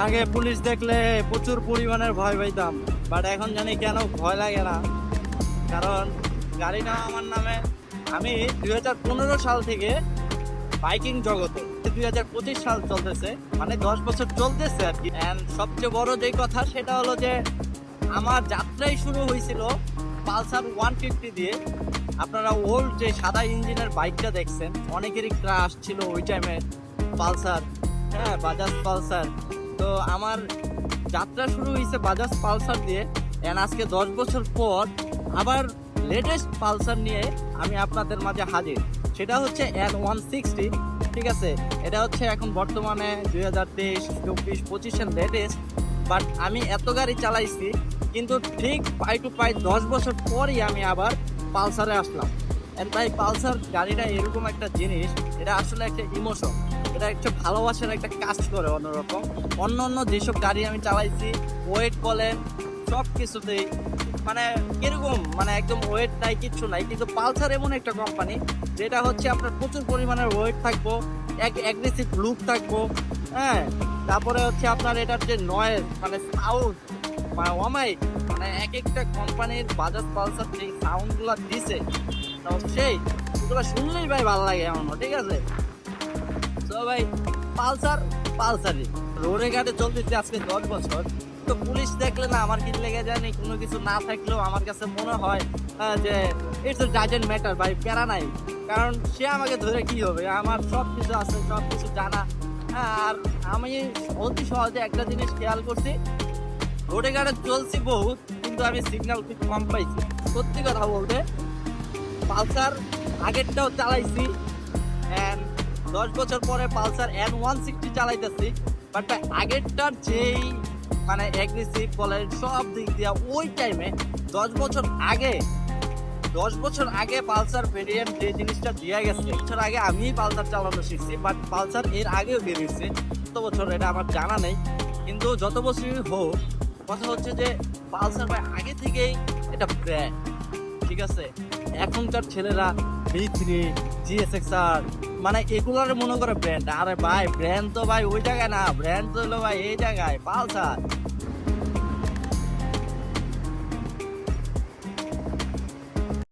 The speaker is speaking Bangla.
আগে পুলিশ দেখলে প্রচুর পরিমাণের ভয় পাইতাম, বাট এখন জানি কেন ভয় লাগে না। কারণ গাড়িটা আমার নামে। আমি 2015 সাল থেকে বাইকিং জগতে, 2025 সাল চলতেছে, মানে 10 বছর চলতেছে আর কি। অ্যান্ড সবচেয়ে বড় যে কথা সেটা হলো যে আমার যাত্রাই শুরু হয়েছিল পালসার 150 দিয়ে। আপনারা ওল্ড যে সাদা ইঞ্জিনের বাইকটা দেখছেন, অনেকেরই ক্রাশ ছিল ওই টাইমে পালসার, হ্যাঁ বাজাজ পালসার। তো আমার যাত্রা শুরু হয়েছে বাজাজ পালসার দিয়ে। অ্যান্ড আজকে 10 বছর পর আবার লেটেস্ট পালসার নিয়ে আমি আপনাদের মাঝে হাজির। সেটা হচ্ছে N160, ঠিক আছে। এটা হচ্ছে এখন বর্তমানে 2023, 24, 25-এর লেটেস্ট। বাট আমি এত গাড়ি চালাইছি, কিন্তু ঠিক পাই টু পাই 10 বছর পরই আমি আবার পালসারে আসলাম। এন্ড ভাই পালসার গাড়িটা এরকম একটা জিনিস, এটা আসলে একটা ইমোশন, এটা একটা ভালোবাসার একটা কাজ করে অন্যরকম। অন্য অন্য যেসব গাড়ি আমি চালাইছি, ওয়েট বলেন সব কিছুতেই মানে কিরকম, মানে একদম ওয়েট নাই, কিচ্ছু নাই। কিন্তু পালসার এমন একটা কোম্পানি যেটা হচ্ছে আপনার প্রচুর পরিমাণের ওয়েট থাকবো, এক অ্যাগ্রেসিভ লুক থাকবো, হ্যাঁ। তারপরে হচ্ছে আপনার এটার যে নয়েজ, মানে সাউন্ড, ওমাই, মানে এক একটা কোম্পানির বাজাজ পালসার যে সাউন্ডগুলো দিছে, তো সেই ওগুলো শুনলেই ভাই ভালো লাগে এমন, ঠিক আছে। তো ভাই পালসার পালসারই রোডে ঘাটে চলতেছে আজকে 10 বছর। তো পুলিশ দেখলে না আমার কি লেগে জানি, কোনো কিছু না থাকলেও আমার কাছে মনে হয় যে ইটস ডাজেন্ট ম্যাটার ভাই, প্যারা নাই। কারণ সে আমাকে ধরে কি হবে, আমার সব কিছু আছে, সব কিছু জানা। আর আমি অতি সহজে একটা জিনিস খেয়াল করছি, রোডে ঘাটে চলছি বহুত, কিন্তু আমি সিগন্যাল খুব কম পাইছি। সত্যি কথা বলতে পালসার আগেরটাও চালাইছি, অ্যান্ড 10 বছর পরে পালসার N160 চালাইতেছি। বাট আগেরটার যেই মানে অ্যাগ্রেসিভ বলেন সব দিক দিয়া ওই টাইমে 10 বছর আগে, 10 বছর আগে পালসার ভেরিয়েন্ট যে জিনিসটা দিয়ে গেছে, বছর আগে আমি পালসার চালানো শিখছি। বাট পালসার এর আগেও বেরিয়েছে, কত বছর এটা আমার জানা নেই। কিন্তু যত বছরই হোক, কথা হচ্ছে যে পালসার ভাই আগে থেকেই এটা ব্র্যান্ড, ঠিক আছে। এখনকার ছেলেরা V3, GSX-R মানে এগুলার মনে করে ব্র্যান্ড। আরে ভাই ব্র্যান্ড তো ভাই ওই জায়গায় না, ব্র্যান্ড তো হলো ভাই এই জায়গায় পালসার।